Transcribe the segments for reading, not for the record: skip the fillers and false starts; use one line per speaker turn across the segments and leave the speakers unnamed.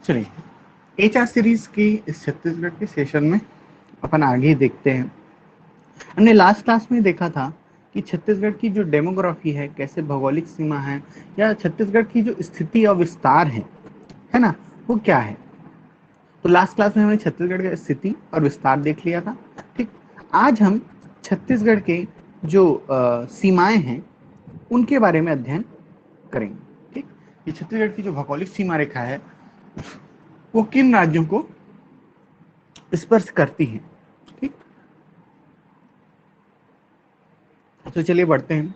चलिए HR series की इस छत्तीसगढ़ के सेशन में अपन आगे देखते हैं। हमने लास्ट क्लास में देखा था कि छत्तीसगढ़ की जो डेमोग्राफी है, कैसे भौगोलिक सीमा है या छत्तीसगढ़ की जो स्थिति और विस्तार है ना, वो क्या है। तो लास्ट क्लास में हमने छत्तीसगढ़ की स्थिति और विस्तार देख लिया था। ठीक, आज हम छत्तीसगढ़ के जो सीमाएं हैं उनके बारे में अध्ययन करेंगे। ठीक, ये छत्तीसगढ़ की जो भौगोलिक सीमा रेखा है वो किन राज्यों को स्पर्श करती है। ठीक, तो चलिए बढ़ते हैं।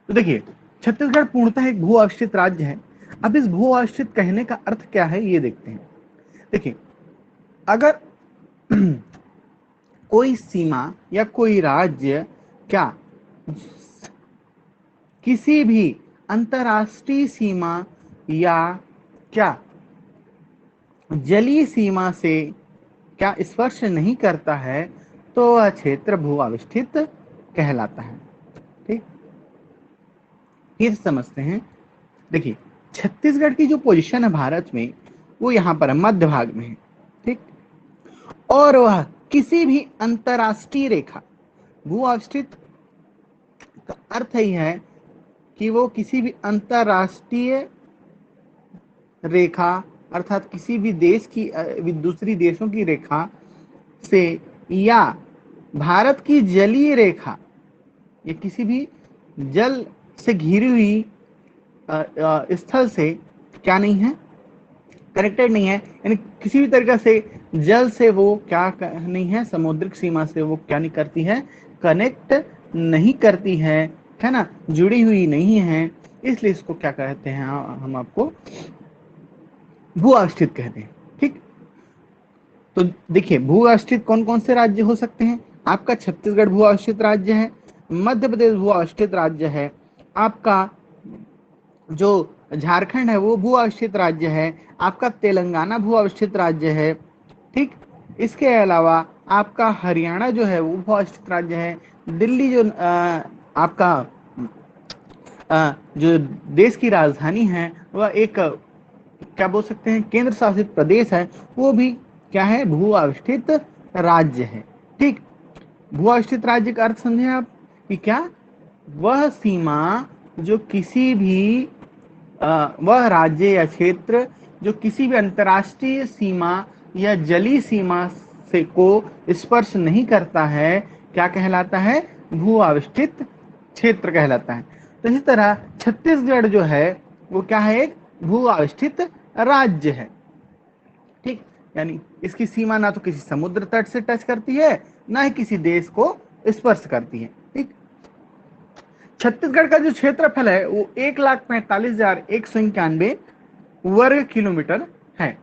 तो देखिए, छत्तीसगढ़ पूर्णतः एक भू अवस्थित राज्य है। अब इस भू अवस्थित कहने का अर्थ क्या है ये देखते हैं। देखिए, अगर कोई सीमा या कोई राज्य क्या किसी भी अंतरराष्ट्रीय सीमा या क्या जलीय सीमा से क्या स्पर्श नहीं करता है तो वह क्षेत्र भू अवस्थित कहलाता है। ठीक, फिर समझते हैं। देखिए, छत्तीसगढ़ की जो पोजीशन है भारत में वो यहाँ पर मध्य भाग में है। ठीक, और वह किसी भी अंतरराष्ट्रीय रेखा, भू अवस्थित का अर्थ ही है कि वो किसी भी अंतरराष्ट्रीय रेखा अर्थात किसी भी देश की दूसरी देशों की रेखा से या भारत की जलीय रेखा या किसी भी जल से घिरी हुई स्थल से क्या नहीं है, कनेक्टेड नहीं है। यानी किसी भी तरीके से जल से वो क्या नहीं है, समुद्रिक सीमा से वो क्या नहीं करती है, कनेक्ट नहीं करती है ना, जुड़ी हुई नहीं है। इसलिए इसको क्या कहते हैं, हम आपको भू अवस्थित कहते हैं। ठीक, तो देखिए, भू अवस्थित कौन कौन से राज्य हो सकते हैं। आपका छत्तीसगढ़ भू अवस्थित राज्य है, मध्य प्रदेश भू अवस्थित राज्य है, आपका जो झारखंड है वो भू अवस्थित राज्य है, आपका तेलंगाना भू अवस्थित राज्य है। ठीक, इसके अलावा आपका हरियाणा जो है वो भू अवस्थित राज्य है। दिल्ली जो आपका जो देश की राजधानी है वह एक क्या बोल सकते हैं, केंद्र शासित प्रदेश है, वो भी क्या है, भू अवस्थित राज्य है। ठीक, भू अवस्थित राज्य का अर्थ समझे आप कि क्या वह सीमा जो किसी भी वह राज्य या क्षेत्र जो किसी भी अंतर्राष्ट्रीय सीमा या जलीय सीमा से को स्पर्श नहीं करता है, क्या कहलाता है, भू अवस्थित क्षेत्र कहलाता है। तो इसी तरह छत्तीसगढ़ जो है वो क्या है, एक भू अवस्थित राज्य है। ठीक, यानी इसकी सीमा ना तो किसी समुद्र तट से टच करती है, ना ही किसी देश को स्पर्श करती है। ठीक, छत्तीसगढ़ का जो क्षेत्रफल है वो 1,45,191 वर्ग किलोमीटर है।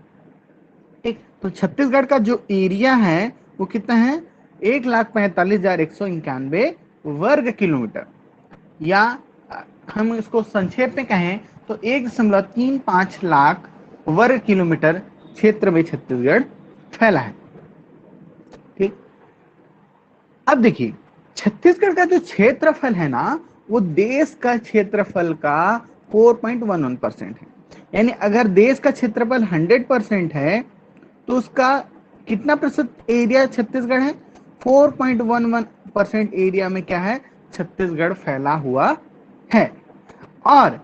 ठीक, तो छत्तीसगढ़ का जो एरिया है वो कितना है, 1,45,191 वर्ग किलोमीटर, या हम इसको संक्षेप में कहें तो 1.35 लाख वर्ग किलोमीटर क्षेत्र में छत्तीसगढ़ फैला है। ठीक, अब देखिए, छत्तीसगढ़ का जो क्षेत्रफल है ना वो देश का क्षेत्रफल का 4.11% है। यानी अगर देश का क्षेत्रफल 100% है तो उसका कितना प्रतिशत एरिया छत्तीसगढ़ है, 4.11% एरिया में क्या है, छत्तीसगढ़ फैला हुआ है। और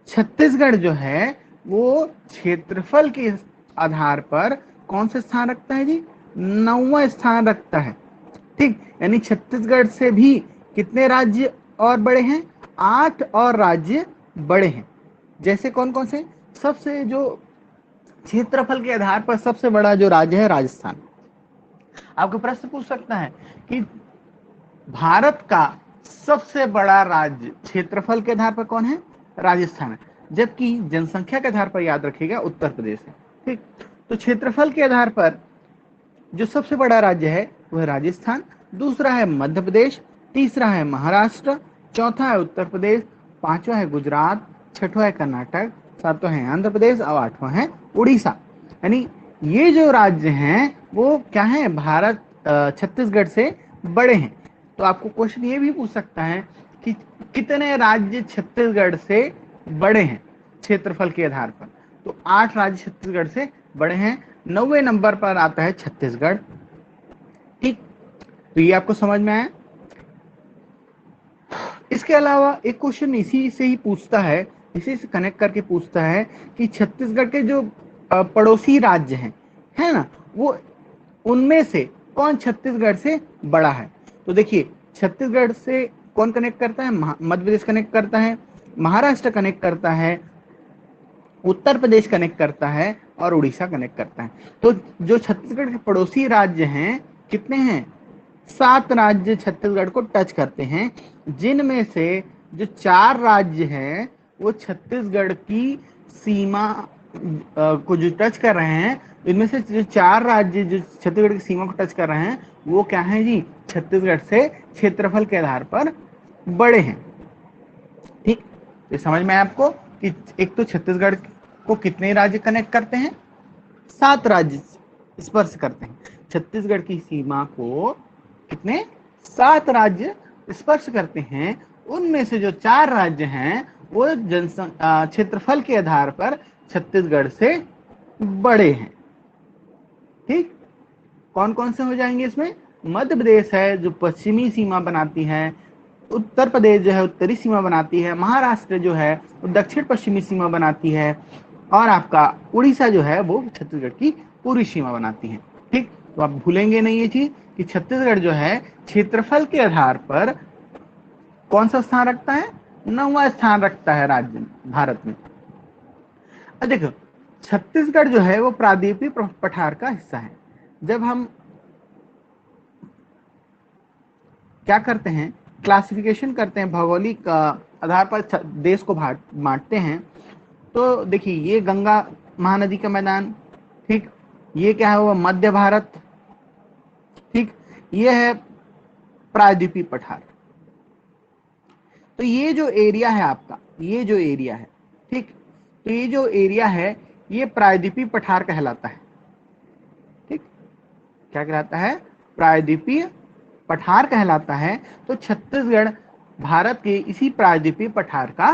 छत्तीसगढ़ जो है वो क्षेत्रफल के आधार पर कौन से स्थान रखता है जी, 9वां स्थान रखता है। ठीक, यानी छत्तीसगढ़ से भी कितने राज्य और बड़े हैं, 8 और राज्य बड़े हैं। जैसे कौन कौन से, सबसे जो क्षेत्रफल के आधार पर सबसे बड़ा जो राज्य है राजस्थान। आपको प्रश्न पूछ सकता है कि भारत का सबसे बड़ा राज्य क्षेत्रफल के आधार पर कौन है, राजस्थान है, जबकि जनसंख्या के आधार पर याद रखिएगा उत्तर प्रदेश है। ठीक, तो क्षेत्रफल के आधार पर जो सबसे बड़ा राज्य है वह राजस्थान, दूसरा है मध्य प्रदेश, तीसरा है महाराष्ट्र, चौथा है उत्तर प्रदेश, पांचवा है गुजरात, छठवां है कर्नाटक, सातवां है आंध्र प्रदेश और आठवां है उड़ीसा। यानी ये जो राज्य हैं वो क्या है, भारत छत्तीसगढ़ से बड़े हैं। तो आपको क्वेश्चन ये भी पूछ सकता है कि कितने राज्य छत्तीसगढ़ से बड़े हैं क्षेत्रफल के आधार पर। तो 8 राज्य छत्तीसगढ़ से बड़े हैं। 90वें नंबर पर आता है छत्तीसगढ़। ठीक, तो ये आपको समझ में आया। इसके अलावा एक क्वेश्चन इसी से ही पूछता है, इसी से कनेक्ट करके पूछता है कि छत्तीसगढ़ के जो पड़ोसी राज्य हैं, है ना, वो उनमें से कौन छत्तीसगढ़ से बड़ा है। तो देखिए, छत्तीसगढ़ से कौन कनेक्ट करता है? मध्य प्रदेश कनेक्ट करता है, महाराष्ट्र कनेक्ट करता है, उत्तर प्रदेश कनेक्ट करता है और उड़ीसा कनेक्ट करता है। तो जो छत्तीसगढ़ के पड़ोसी राज्य हैं, कितने हैं? 7 राज्य छत्तीसगढ़ को टच करते हैं, जिनमें से जो 4 राज्य हैं वो छत्तीसगढ़ की सीमा को जो टच कर रहे हैं, इनमें से जो 4 राज्य जो छत्तीसगढ़ की सीमा को टच कर रहे हैं वो क्या है जी? छत्तीसगढ़ से क्षेत्रफल के आधार पर बड़े हैं। ठीक, ये समझ में आया आपको कि एक तो छत्तीसगढ़ को कितने राज्य कनेक्ट करते हैं? 7 राज्य स्पर्श करते हैं। छत्तीसगढ़ की सीमा को कितने? 7 राज्य स्पर्श करते हैं। उनमें से जो 4 राज्य हैं वो क्षेत्रफल के आधार पर छत्तीसगढ़ से बड़े हैं। ठीक, कौन कौन से हो जाएंगे इसमें? मध्य प्रदेश है जो पश्चिमी सीमा बनाती है, उत्तर प्रदेश जो है उत्तरी सीमा बनाती है, महाराष्ट्र जो है वो दक्षिण पश्चिमी सीमा बनाती है, और आपका उड़ीसा जो है वो छत्तीसगढ़ की पूर्वी सीमा बनाती है। ठीक, तो आप भूलेंगे नहीं ये चीज कि छत्तीसगढ़ जो है क्षेत्रफल के आधार पर कौन सा स्थान रखता है? 9वां स्थान रखता है राज्य भारत में। अब देखो, छत्तीसगढ़ जो है वो प्रायद्वीपीय पठार का हिस्सा है। जब हम क्या करते हैं, क्लासिफिकेशन करते हैं, भौगोलिक आधार पर देश को बांटते हैं, तो देखिए ये गंगा महानदी का मैदान, ठीक, ये क्या है वो मध्य भारत, ठीक, ये है प्रायद्वीपीय पठार। तो ये जो एरिया है आपका, ये जो एरिया है, ठीक, तो ये जो एरिया है ये प्रायद्वीपीय पठार कहलाता है। ठीक, क्या कहलाता है? प्रायद्वीपीय पठार कहलाता है। तो छत्तीसगढ़ भारत के इसी प्रायद्वीपीय पठार का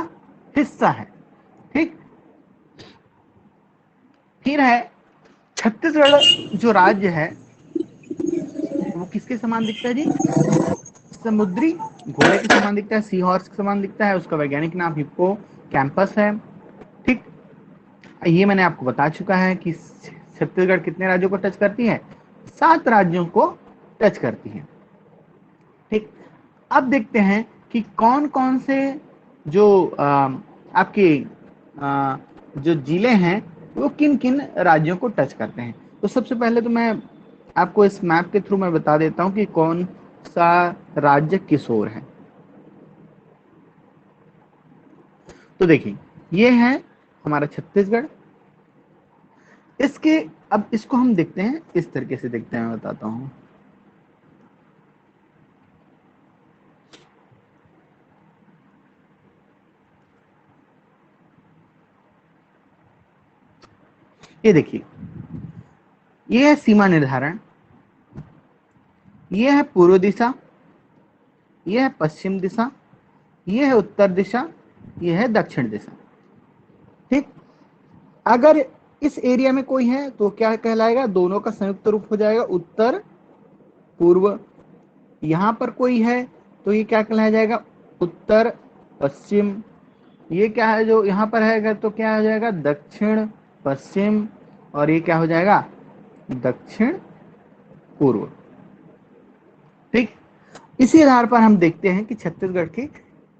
हिस्सा है। ठीक, फिर है छत्तीसगढ़ जो राज्य है वो किसके समान दिखता है जी? समुद्री घोड़े के समान दिखता है, सी हॉर्स के समान दिखता है। उसका वैज्ञानिक नाम हिप्पो कैंपस है। ठीक, ये मैंने आपको बता चुका है कि छत्तीसगढ़ कितने राज्यों को टच करती है? 7 राज्यों को टच करती है। ठीक, अब देखते हैं कि कौन कौन से जो आपके जो जिले हैं वो किन किन राज्यों को टच करते हैं। तो सबसे पहले तो मैं आपको इस मैप के थ्रू मैं बता देता हूं कि कौन सा राज्य किस ओर है। तो देखिए, ये है हमारा छत्तीसगढ़। इसके अब इसको हम देखते हैं, इस तरीके से देखते हैं, मैं बताता हूं। ये देखिए, ये है सीमा निर्धारण, ये है पूर्व दिशा, ये है पश्चिम दिशा, ये है उत्तर दिशा, ये है दक्षिण दिशा। ठीक, अगर इस एरिया में कोई है तो क्या कहलाएगा? दोनों का संयुक्त रूप हो जाएगा उत्तर पूर्व। यहां पर कोई है तो ये क्या कहलाया जाएगा? उत्तर पश्चिम। ये क्या है जो यहां पर है तो क्या हो जाएगा? दक्षिण पश्चिम। और ये क्या हो जाएगा? दक्षिण पूर्व। ठीक, इसी आधार पर हम देखते हैं कि छत्तीसगढ़ की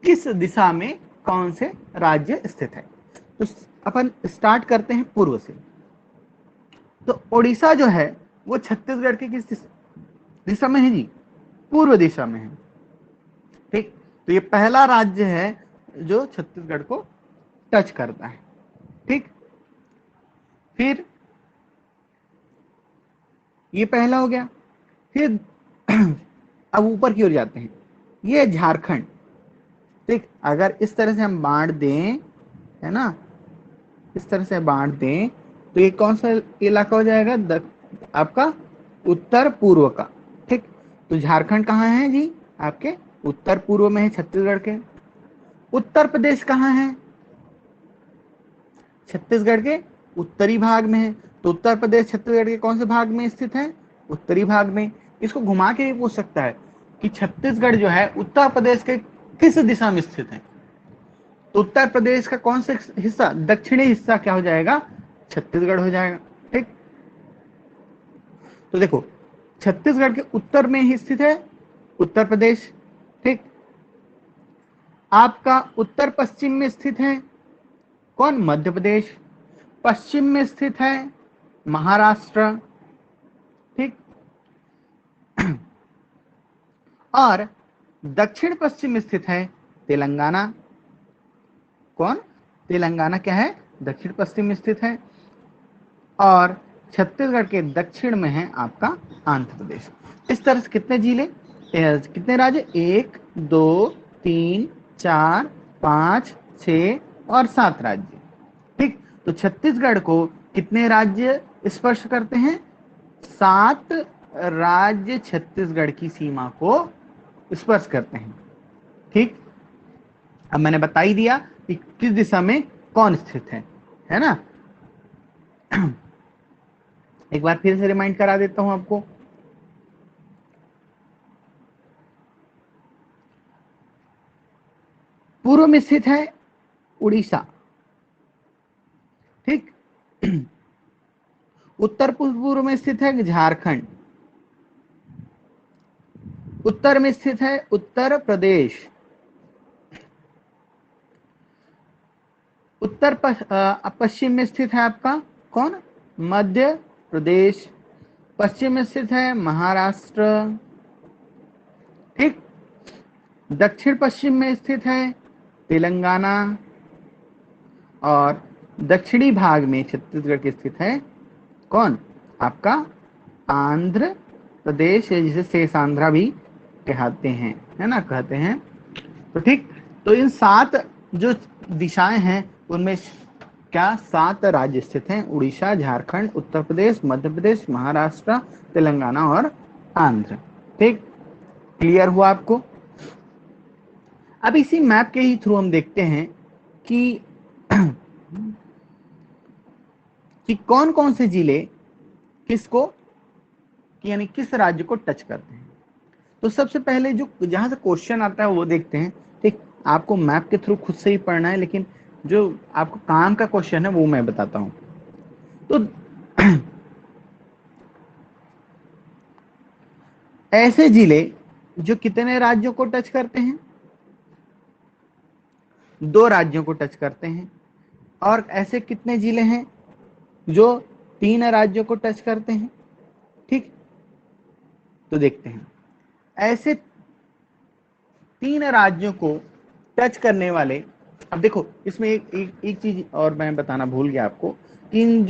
किस दिशा में कौन से राज्य स्थित है। तो अपन स्टार्ट करते हैं पूर्व से। तो उड़ीसा जो है वो छत्तीसगढ़ की किस दिशा में है जी? पूर्व दिशा में है। ठीक, तो ये पहला राज्य है जो छत्तीसगढ़ को टच करता है। ठीक, फिर ये पहला हो गया। फिर अब ऊपर की ओर जाते हैं, ये झारखंड। ठीक, अगर इस तरह से हम बांट दें, है ना, इस तरह से बांट दें तो ये कौन सा इलाका हो जाएगा? आपका उत्तर पूर्व का। ठीक, तो झारखंड कहाँ है जी? आपके उत्तर पूर्व में है छत्तीसगढ़ के। उत्तर प्रदेश कहाँ है? छत्तीसगढ़ के उत्तरी भाग में है। तो उत्तर प्रदेश छत्तीसगढ़ के कौन से भाग में स्थित है? उत्तरी भाग में। इसको घुमा के भी पूछ सकता है कि छत्तीसगढ़ जो है उत्तर प्रदेश के किस दिशा में स्थित है? तो उत्तर प्रदेश का कौन सा हिस्सा, दक्षिणी हिस्सा क्या हो जाएगा? छत्तीसगढ़ हो जाएगा। ठीक, तो देखो छत्तीसगढ़ के उत्तर में ही स्थित है उत्तर प्रदेश। ठीक, आपका उत्तर पश्चिम में स्थित है कौन? मध्य प्रदेश। पश्चिम में स्थित है महाराष्ट्र। ठीक, और दक्षिण पश्चिम में स्थित है तेलंगाना। कौन? तेलंगाना क्या है? दक्षिण पश्चिम में स्थित है। और छत्तीसगढ़ के दक्षिण में है आपका आंध्र प्रदेश। इस तरह से कितने जिले, कितने राज्य? 1 2 3 4 5 6 और 7 राज्य। ठीक, तो छत्तीसगढ़ को कितने राज्य स्पर्श करते हैं? 7 राज्य छत्तीसगढ़ की सीमा को स्पर्श करते हैं। ठीक, अब मैंने बता ही दिया कि किस दिशा में कौन स्थित है ना। एक बार फिर से रिमाइंड करा देता हूं आपको। पूर्व में स्थित है उड़ीसा। ठीक, उत्तर पूर्व में स्थित है झारखंड। उत्तर में स्थित है उत्तर प्रदेश। उत्तर पश्चिम में स्थित है आपका कौन? मध्य प्रदेश। पश्चिम में स्थित है महाराष्ट्र। ठीक, दक्षिण पश्चिम में स्थित है तेलंगाना। और दक्षिणी भाग में छत्तीसगढ़ के स्थित है कौन? आपका आंध्र प्रदेश, जिसे शेष आंध्रा भी कहते हैं, है ना, कहते हैं। तो ठीक, तो इन 7 जो दिशाएं हैं उनमें क्या 7 राज्य स्थित हैं? उड़ीसा, झारखंड, उत्तर प्रदेश, मध्य प्रदेश, महाराष्ट्र, तेलंगाना और आंध्र। ठीक, क्लियर हुआ आपको? अब इसी मैप के ही थ्रू हम देखते हैं कि कौन कौन से जिले किसको, यानी किस राज्य को टच करते हैं। तो सबसे पहले जो जहां से क्वेश्चन आता है वो देखते हैं। ठीक, आपको मैप के थ्रू खुद से ही पढ़ना है, लेकिन जो आपको काम का क्वेश्चन है वो मैं बताता हूं। तो ऐसे जिले जो कितने राज्यों को टच करते हैं? 2 राज्यों को टच करते हैं। और ऐसे कितने जिले हैं जो 3 राज्यों को टच करते हैं? ठीक, तो देखते हैं। ऐसे 3 राज्यों को टच करने वाले, अब देखो इसमें एक चीज और मैं बताना भूल गया आपको कि इन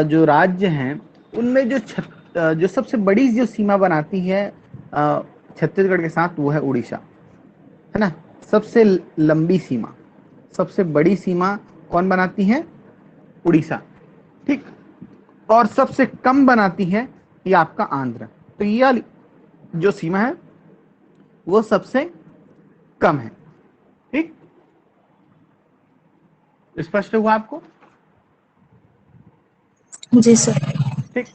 जो राज्य हैं उनमें जो सबसे बड़ी जो सीमा बनाती है छत्तीसगढ़ के साथ, वो है उड़ीसा, है ना। सबसे लंबी सीमा, सबसे बड़ी सीमा कौन बनाती है? उड़ीसा। ठीक, और सबसे कम बनाती है ये आपका आंध्र। तो ये वाली जो सीमा है वो सबसे कम है। ठीक, स्पष्ट हुआ आपको?
जी सर।
ठीक,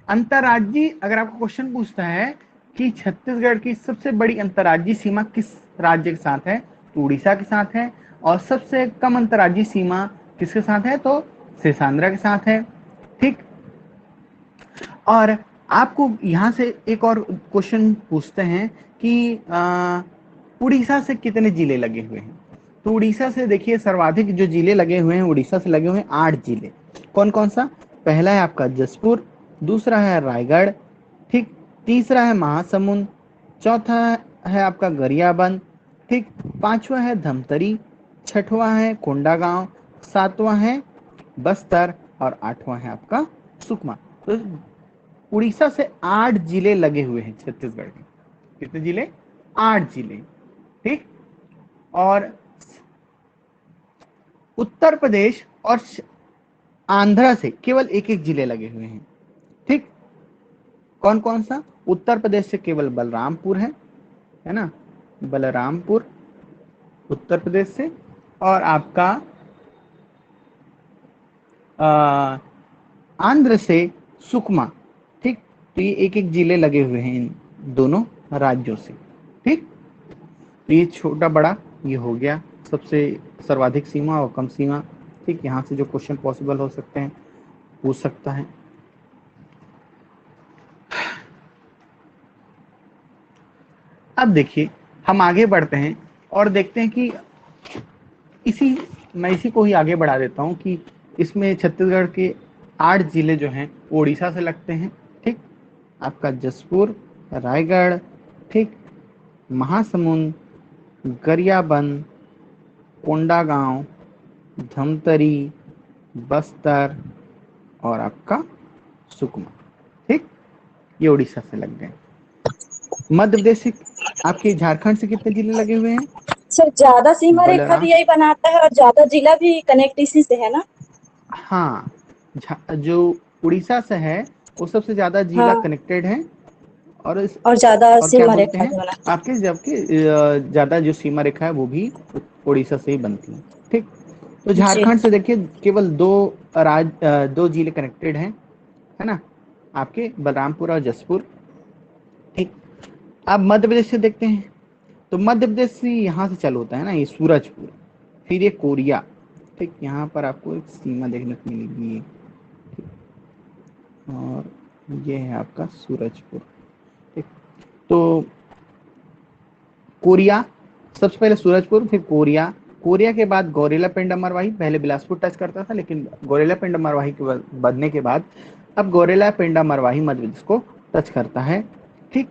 अंतर्राज्यीय अगर आपको क्वेश्चन पूछता है कि छत्तीसगढ़ की सबसे बड़ी अंतर्राज्यीय सीमा किस राज्य के साथ है, तो उड़ीसा के साथ है। और सबसे कम अंतर्राज्यीय सीमा किसके साथ है? तो शेषांध्र के साथ है। ठीक, और आपको यहां से एक और क्वेश्चन पूछते हैं कि उड़ीसा से कितने जिले लगे हुए हैं। तो उड़ीसा से देखिए सर्वाधिक जो जिले लगे हुए हैं उड़ीसा से लगे हुए हैं 8 जिले। कौन कौन सा? पहला है आपका जसपुर, दूसरा है रायगढ़, ठीक, तीसरा है महासमुंद, चौथा है आपका गरियाबंद, ठीक, पांचवा है धमतरी, छठवां है कोंडागांव, सातवां है बस्तर और आठवां है आपका सुकमा। तो उड़ीसा से 8 जिले लगे हुए हैं छत्तीसगढ़ के। कितने जिले? 8 जिले। ठीक, और उत्तर प्रदेश और आंध्र से केवल एक एक जिले लगे हुए हैं। ठीक, कौन कौन सा? उत्तर प्रदेश से केवल बलरामपुर है ना, बलरामपुर उत्तर प्रदेश से। और आपका अ, आंध्र से सुकमा। ठीक, तो ये एक एक जिले लगे हुए हैं इन दोनों राज्यों से। ठीक, तो ये छोटा बड़ा ये हो गया सबसे सर्वाधिक सीमा और कम सीमा। ठीक, यहाँ से जो क्वेश्चन पॉसिबल हो सकते हैं पूछ सकता है। अब देखिए हम आगे बढ़ते हैं और देखते हैं कि इसी मैं इसी को ही आगे बढ़ा देता हूँ कि इसमें छत्तीसगढ़ के 8 जिले जो हैं वो उड़ीसा से लगते हैं। ठीक, आपका जसपुर, रायगढ़, ठीक, महासमुंद, गरियाबंद, कोंडागांव, धमतरी, बस्तर और आपका सुकमा। ठीक, ये उड़ीसा से लग गए। मध्य प्रदेश से आपके झारखंड से कितने जिले लगे हुए हैं?
सर ज्यादा सीमा रेखा
बलराम,
भी यही बनाता है और ज्यादा जिला भी कनेक्ट इसी से है ना?
हाँ, जो उड़ीसा से है वो सबसे ज्यादा जिला
हाँ,
कनेक्टेड है। और इस
और ज्यादा
और क्या
सीमा
बोलते
रेखा
हैं
भी बनाता है।
आपके, जबकि ज्यादा जो सीमा रेखा है वो भी उड़ीसा से ही बनती है। ठीक, तो
जी।
झारखंड से देखिए केवल दो जिले कनेक्टेड हैं, है ना, आपके बलरामपुर और जसपुर। ठीक, अब मध्य प्रदेश से देखते हैं। तो मध्य प्रदेश से यहाँ से चालू होता है ना ये सूरजपुर, फिर ये कोरिया। ठीक, यहाँ पर आपको एक सीमा देखने को मिलेगी। ठीक, और ये है आपका सूरजपुर। ठीक, तो कोरिया, सबसे पहले सूरजपुर फिर कोरिया। कोरिया के बाद गौरेला पिंड अमरवाही, पहले बिलासपुर टच करता था लेकिन गौरेला पिंड अमरवाही के बढ़ने के बाद अब गौरेला पिंड अमरवाही मध्य प्रदेश को टच करता है। ठीक,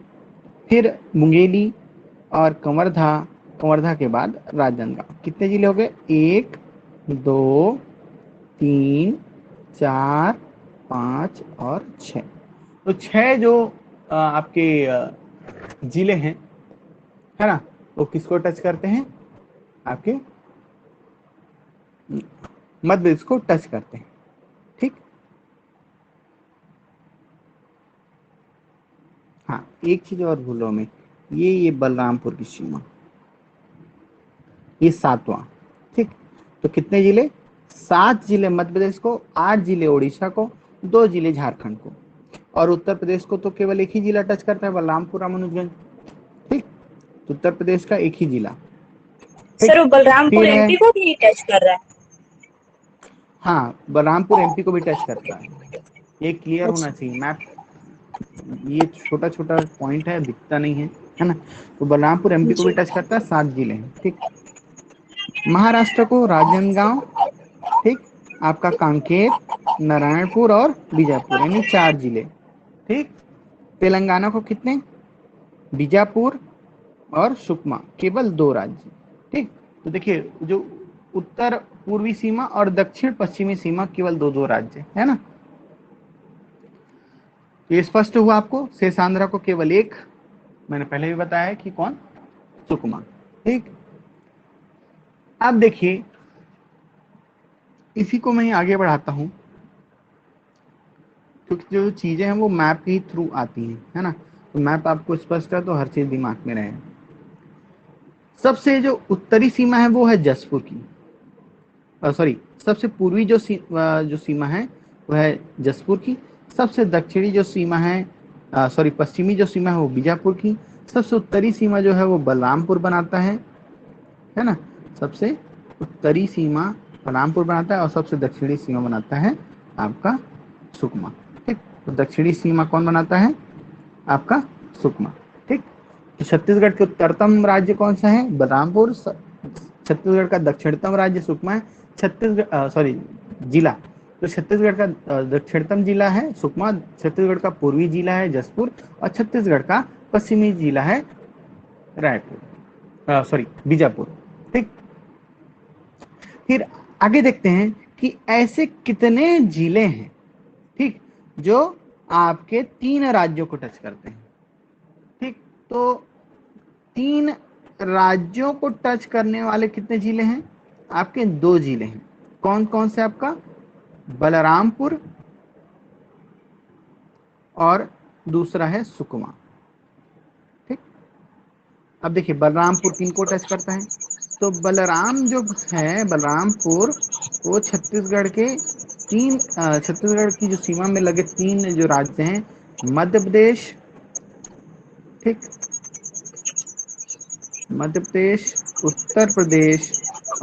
फिर मुंगेली और कंवरधा, कंवरधा के बाद राजनांदगांव। कितने जिले हो गए? 1, 2, 3, 4, 5 और 6। तो 6 जो आपके जिले हैं, है ना, वो किसको टच करते हैं? आपके मध्य प्रदेश को टच करते हैं। ठीक, हाँ, एक चीज और भूलो में, ये बलरामपुर की सीमा, ये 7वां। ठीक, तो कितने जिले? 7 जिले मध्य प्रदेश को, 8 जिले उड़ीसा को, 2 जिले झारखंड को, और उत्तर प्रदेश को तो केवल एक ही जिला टच करता है, बलरामपुर रामानुजगंज। ठीक, तो उत्तर प्रदेश का एक ही जिला।
सर
ठीक,
वो बलरामपुर
फिर है,
एमपी को भी टच कर रहा है?
हाँ, बलरामपुर एमपी को भी टच करता है। ये क्लियर होना
अच्छा।
चाहिए मैप, ये छोटा छोटा पॉइंट है, दिखता नहीं है ना। तो बलरामपुर एमपी को भी
जी।
टच करता है, 7 जिले हैं। ठीक, महाराष्ट्र को राजनांदगांव, ठीक, आपका कांकेर, नारायणपुर और बीजापुर, यानी 4 जिले। ठीक, तेलंगाना को कितने? बीजापुर और सुकमा, केवल 2 राज्य। ठीक, तो देखिए जो उत्तर पूर्वी सीमा और दक्षिण पश्चिमी सीमा केवल 2 राज्य है ना। ये स्पष्ट हुआ आपको? शेष आंध्र को केवल एक, मैंने पहले भी बताया कि कौन? सुकमा। ठीक, अब देखिए इसी को मैं आगे बढ़ाता हूं क्योंकि जो चीजें हैं वो मैप के थ्रू आती हैं, है ना। तो मैप आपको स्पष्ट है तो हर चीज दिमाग में रहे। सबसे जो उत्तरी सीमा है वो है जसपुर की, सॉरी, सबसे पूर्वी जो सीमा है वो है जसपुर की। सबसे दक्षिणी जो सीमा है, सॉरी, पश्चिमी जो सीमा है वो बीजापुर की। सबसे उत्तरी सीमा जो है वो बलरामपुर बनाता है ना। सबसे उत्तरी सीमा बलरामपुर बनाता है और सबसे दक्षिणी सीमा बनाता है आपका सुकमा। ठीक, तो दक्षिणी सीमा कौन बनाता है? आपका सुकमा। ठीक, तो छत्तीसगढ़ के उत्तरतम राज्य कौन सा है? बलरामपुर। छत्तीसगढ़ का दक्षिणतम राज्य सुकमा है। छत्तीसगढ़, सॉरी, जिला, तो छत्तीसगढ़ का दक्षिणतम जिला है सुकमा, छत्तीसगढ़ का पूर्वी जिला है जसपुर, और छत्तीसगढ़ का पश्चिमी जिला है रायपुर, सॉरी, बीजापुर। ठीक, फिर आगे देखते हैं कि ऐसे कितने जिले हैं, ठीक, जो आपके 3 राज्यों को टच करते हैं। ठीक, तो 3 राज्यों को टच करने वाले कितने जिले हैं? आपके 2 जिले हैं। कौन कौन से? आपका बलरामपुर और दूसरा है सुकमा। ठीक, अब देखिए बलरामपुर किन को टच करता है? तो बलराम जो है, बलरामपुर, वो छत्तीसगढ़ के छत्तीसगढ़ की जो सीमा में लगे 3 जो राज्य हैं, मध्य प्रदेश, ठीक, मध्य प्रदेश, उत्तर प्रदेश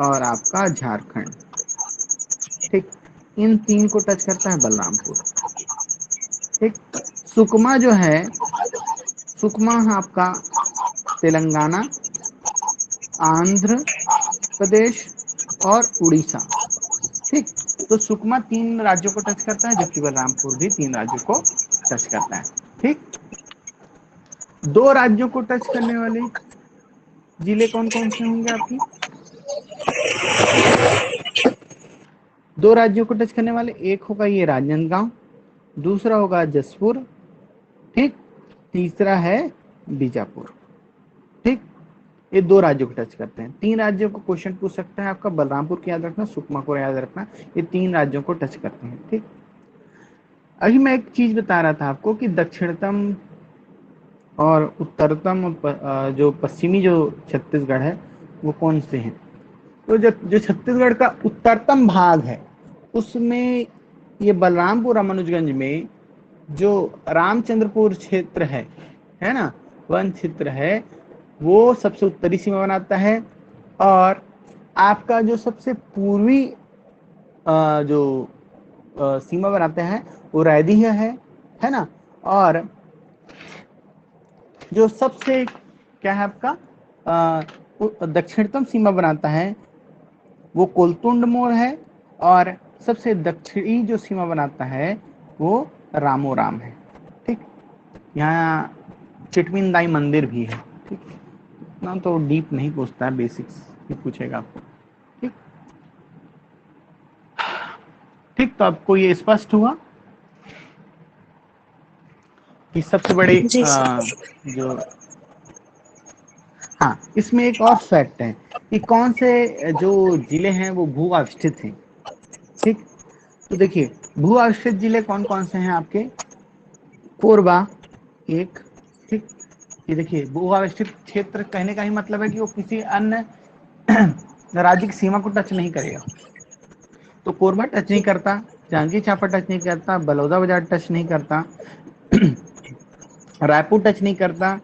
और आपका झारखंड, ठीक, इन 3 को टच करता है बलरामपुर, ठीक। सुकमा जो है, सुकमा आपका तेलंगाना, आंध्र प्रदेश और उड़ीसा, ठीक। तो सुकमा 3 राज्यों को टच करता है, जबकि बलरामपुर भी 3 राज्यों को टच करता है, ठीक। 2 राज्यों को टच करने वाले जिले कौन कौन से होंगे आपकी? 2 राज्यों को टच करने वाले, एक होगा ये राजनांदगांव, दूसरा होगा जसपुर, ठीक, तीसरा है बीजापुर, ठीक। ये 2 राज्यों को टच करते हैं। 3 राज्यों को क्वेश्चन पूछ सकता है आपका, बलरामपुर को याद रखना, सुकमा को याद रखना, ये 3 राज्यों को टच करते हैं, ठीक। अभी मैं एक चीज बता रहा था आपको कि दक्षिणतम और उत्तरतम जो पश्चिमी जो छत्तीसगढ़ है वो कौन से हैं। तो जो छत्तीसगढ़ का उत्तरतम भाग है उसमें ये बलरामपुर रामानुजगंज में जो रामचंद्रपुर क्षेत्र है ना, वन क्षेत्र है, वो सबसे उत्तरी सीमा बनाता है। और आपका जो सबसे पूर्वी जो सीमा बनाते हैं वो रायदीह है ना। और जो सबसे क्या है आपका दक्षिणतम सीमा बनाता है वो कोलतुंड मोड़ है। और सबसे दक्षिणी जो सीमा बनाता है वो रामोराम है, ठीक। यहाँ चिटमिंदाई मंदिर भी है, ठीक। इतना तो डीप नहीं पूछता है, बेसिक्स ही पूछेगा आपको, ठीक। ठीक, तो आपको ये स्पष्ट हुआ कि सबसे बड़े
जी सर।
जो, हाँ, इसमें एक और फैक्ट है कि कौन से जो जिले हैं वो भू अवस्थित हैं, ठीक। तो देखिए भू अवस्थित जिले कौन कौन से हैं आपके, कोरबा एक, ठीक। ये देखिए भू अवस्थित क्षेत्र कहने का ही मतलब है कि वो किसी अन्य राज्य की सीमा को टच नहीं करेगा। तो कोरबा टच नहीं करता, जांजगीर चांपा टच नहीं करता, बलौदा बाजार टच नहीं करता, रायपुर टच नहीं करता,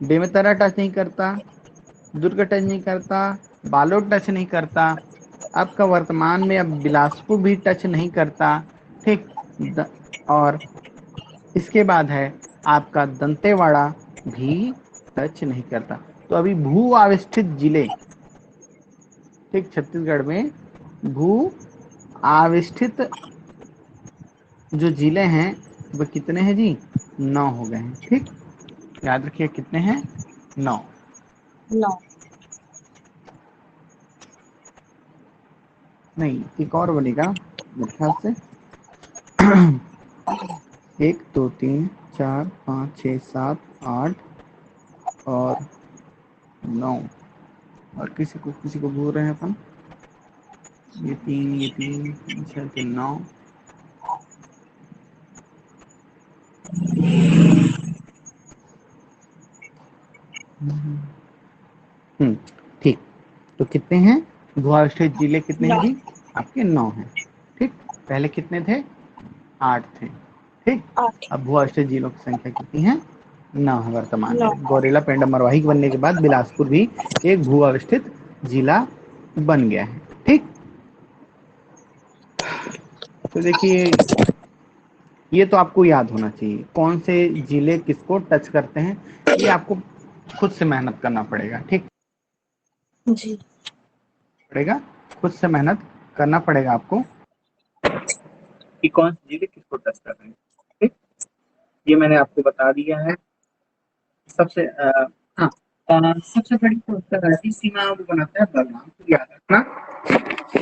बेमेतरा टच नहीं करता, दुर्ग टच नहीं करता, बालोद टच नहीं करता, आपका वर्तमान में अब बिलासपुर भी टच नहीं करता, ठीक। और इसके बाद है आपका दंतेवाड़ा भी टच नहीं करता। तो अभी भू आविष्ठित जिले, ठीक, छत्तीसगढ़ में भू आविष्ठित जो जिले हैं वो कितने हैं जी, 9 हो गए हैं, ठीक। याद रखिए कितने हैं, 9।
9।
नहीं, एक और बनेगा मेरे ख्याल से 1 2 3 4 5 6 7 8 और 9, और किसी को भूल रहे हैं अपन, ये 3 6 9। ठीक। तो कितने हैं भू-अवस्थित जिले, कितने हैं
9।
जी, आपके 9 हैं, ठीक। पहले कितने थे, 8 थे, ठीक।
8।
अब भू-अवस्थित जिलों की संख्या कितनी है, 9 है वर्तमान
9।
में। गौरेला पेंडा मरवाही बनने के बाद बिलासपुर भी एक भू-अवस्थित जिला बन गया है, ठीक। तो देखिए ये तो आपको याद होना चाहिए कौन से जिले किसको टच करते हैं, ये आपको खुद से मेहनत करना पड़ेगा, ठीक।
जी।
पड़ेगा, खुद से मेहनत करना पड़ेगा आपको कि कौन से जिले किसको टच कर रहे हैं, ठीक। ये मैंने आपको बता दिया है। सबसे हाँ, सबसे बड़ी जो अंतर्राज्यीय सीमा वो बनाता है बलरामपुर, याद रखना।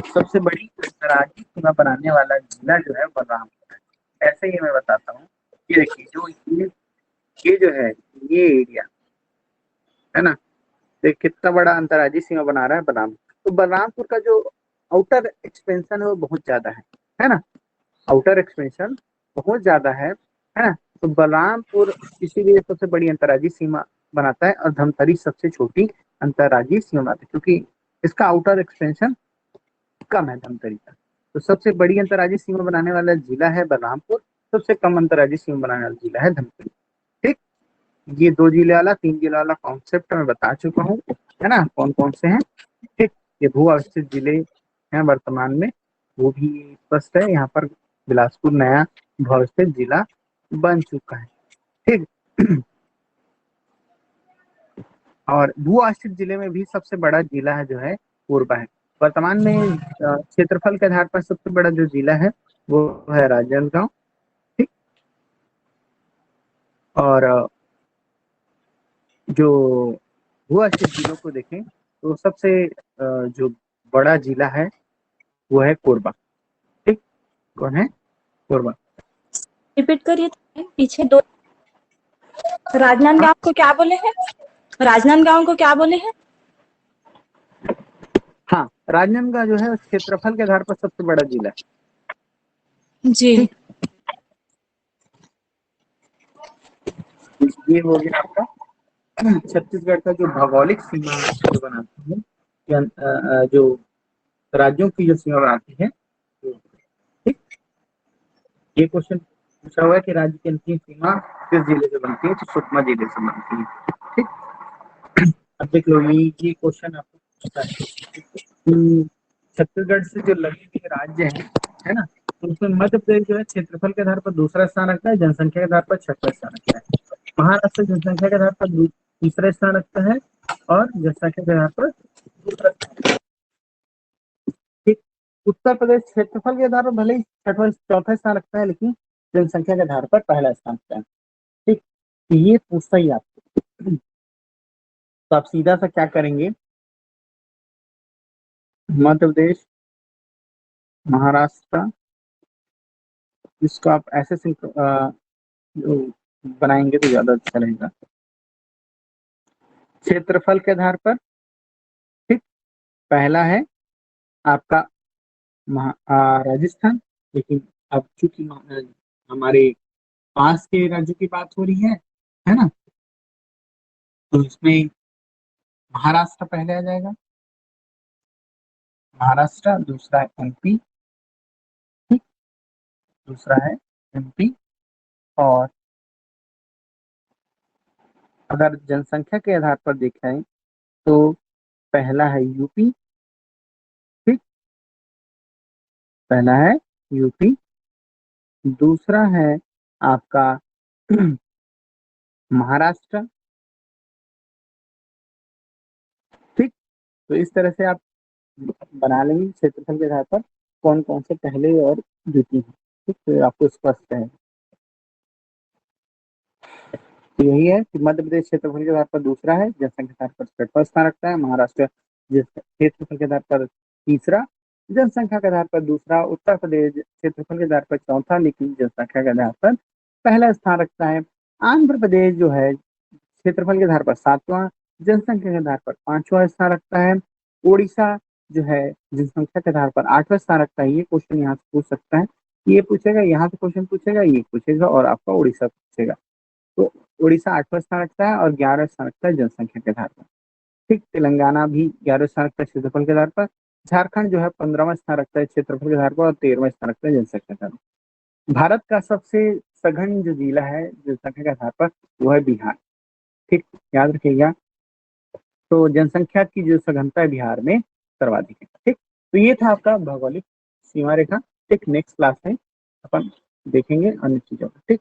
सबसे बड़ी अंतर्राज्यीय सीमा बनाने वाला जिला जो है बलरामपुर है। ऐसे ही मैं बताता हूँ, ये देखिए जो ये जो है ये एरिया है ना, तो कितना बड़ा अंतर्राज्यीय सीमा बना रहा है बलरामपुर। तो बलरामपुर का जो आउटर एक्सपेंशन है वो बहुत ज्यादा है ना, आउटर एक्सपेंशन बहुत ज्यादा है ना। तो बलरामपुर इसीलिए सबसे बड़ी अंतर्राज्यीय सीमा बनाता है और धमतरी सबसे छोटी अंतर्राज्यीय सीमा बनाता है, क्योंकि इसका आउटर एक्सपेंशन कम है धमतरी का।
तो सबसे बड़ी अंतर्राज्यीय सीमा बनाने वाला जिला है बलरामपुर, सबसे कम अंतर्राज्यीय सीमा बनाने वाला जिला है धमतरी। ठीक, ये 2 जिले वाला 3 जिले वाला कॉन्सेप्ट मैं बता चुका हूँ, है ना, कौन कौन से हैं। ठीक, ये भू अवस्थित जिले हैं वर्तमान में, वो भी स्पष्ट है। यहाँ पर बिलासपुर नया भू अवस्थित जिला बन चुका है। ठीक, और भू अवस्थित जिले में भी सबसे बड़ा जिला है जो है कोरबा है। वर्तमान में क्षेत्रफल के आधार पर सबसे बड़ा जो जिला है वो है राजनांदगांव। ठीक, और जो भू अवस्थित जिलों को देखें तो सबसे जो बड़ा जिला है वो है कोरबा। ठीक, कौन है? कोरबा।
रिपीट करिए पीछे 2। राजनांदगांव को क्या बोले हैं? राजनांदगांव को क्या बोले हैं?
हाँ, राजनांदगांव जो है क्षेत्रफल के आधार पर सबसे बड़ा जिला है।
जी।
ठीक, ये हो गया आपका छत्तीसगढ़ का जो भौगोलिक सीमा जो बनाती है, जो राज्यों की जो सीमा बनाती है। ठीक, ये क्वेश्चन पूछा हुआ है कि राज्य की अंतिम सीमा किस जिले से बनती है, तो सुकमा जिले से बनती है। ठीक, अब देख लो ये क्वेश्चन आपको पूछता है छत्तीसगढ़ से जो लगे हुए राज्य है ना, तो उसमें मध्य प्रदेश जो है क्षेत्रफल के आधार पर दूसरा स्थान रखता है, जनसंख्या के आधार पर छठवां स्थान रखता है। महाराष्ट्र जनसंख्या के आधार पर तीसरा स्थान रखता है और जनसंख्या के आधार पर दूसरा स्थान। ठीक, उत्तर प्रदेश क्षेत्रफल के आधार पर भले ही चौथा स्थान रखता है, लेकिन जनसंख्या के आधार पर पहला स्थान रखता है। ठीक, ये पूछता ही आपको, तो आप सीधा सा क्या करेंगे, मध्य प्रदेश, महाराष्ट्र, इसको आप ऐसे बनाएंगे तो ज्यादा अच्छा रहेगा। क्षेत्रफल के आधार पर, ठीक, पहला है आपका राजस्थान, लेकिन अब चूंकि हमारे पास के राज्य की बात हो रही है ना, तो इसमें महाराष्ट्र पहले आ जाएगा, महाराष्ट्र। दूसरा है एमपी, ठीक, दूसरा है एमपी। और अगर जनसंख्या के आधार पर देखें तो पहला है यूपी। ठीक, पहला है यूपी, दूसरा है आपका महाराष्ट्र। ठीक, तो इस तरह से आप बना लेंगे क्षेत्रफल के आधार पर कौन कौन से पहले और द्वितीय हैं। ठीक, तो आपको स्पष्ट है। तो यही है कि मध्य प्रदेश क्षेत्रफल के आधार पर दूसरा है, जनसंख्या के आधार पर छठवां स्थान रखता है। महाराष्ट्र क्षेत्रफल के आधार पर तीसरा, जनसंख्या के आधार पर दूसरा। उत्तर प्रदेश क्षेत्रफल के आधार पर चौथा, लेकिन जनसंख्या के आधार पर पहला स्थान रखता है। आंध्र प्रदेश जो है क्षेत्रफल के आधार पर सातवां, जनसंख्या के आधार पर पांचवा स्थान रखता है। उड़ीसा जो है जनसंख्या के आधार पर आठवां स्थान रखता है। ये क्वेश्चन यहाँ से पूछ सकता है, ये पूछेगा, यहाँ से क्वेश्चन पूछेगा, ये पूछेगा और आपका उड़ीसा पूछेगा। तो उड़ीसा आठवां स्थान रखता है और 11वां स्थान रखता है जनसंख्या के आधार पर। ठीक, तेलंगाना भी 11वां स्थान रखता है क्षेत्रफल के आधार पर। झारखंड जो है 15वां स्थान रखता है क्षेत्रफल के आधार पर और 13वां स्थान रखता है जनसंख्या के आधार पर। भारत का सबसे सघन जो जिला है जनसंख्या के आधार पर वो है बिहार। ठीक, याद रखिएगा। तो जनसंख्या की जो सघनता है बिहार में सर्वाधिक है। ठीक, तो ये था आपका भौगोलिक सीमा रेखा। ठीक, नेक्स्ट क्लास में अपन देखेंगे अन्य चीजों को। ठीक।